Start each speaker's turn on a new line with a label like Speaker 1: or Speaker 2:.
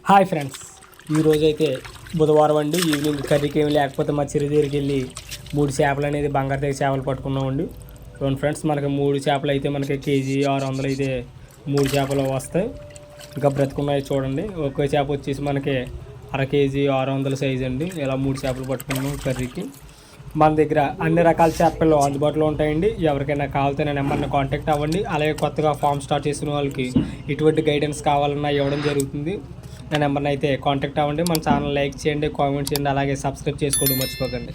Speaker 1: Hi friends, ఈరోజైతే బుధవారం అండి. ఈవినింగ్ కర్రీకి ఏమి లేకపోతే మా చెరువు దగ్గరికి వెళ్ళి 3 చేపలు అనేది బంగారు తెగ చేపలు పట్టుకున్నామండి. చూడండి ఫ్రెండ్స్, మనకి 3 చేపలు అయితే మనకి కేజీ 600 అయితే 3 చేపలు వస్తాయి. ఇంకా బ్రతుకున్నాయి చూడండి. ఒక్కో చేప వచ్చేసి మనకి అర కేజీ 600 సైజ్ అండి. ఇలా 3 చేపలు పట్టుకున్నాం కర్రీకి. మన దగ్గర అన్ని రకాల చేపలు అందుబాటులో ఉంటాయండి. ఎవరికైనా కావాలితే నా నెంబర్ని కాంటాక్ట్ అవ్వండి. అలాగే కొత్తగా ఫామ్ స్టార్ట్ చేసిన వాళ్ళకి ఎటువంటి గైడెన్స్ కావాలన్నా ఇవ్వడం జరుగుతుంది. నా నెంబర్ని అయితే కాంటాక్ట్ అవ్వండి. మన ఛానల్ లైక్ చేయండి, కామెంట్ చేయండి, అలాగే సబ్స్క్రైబ్ చేసుకోవడం మర్చిపోకండి.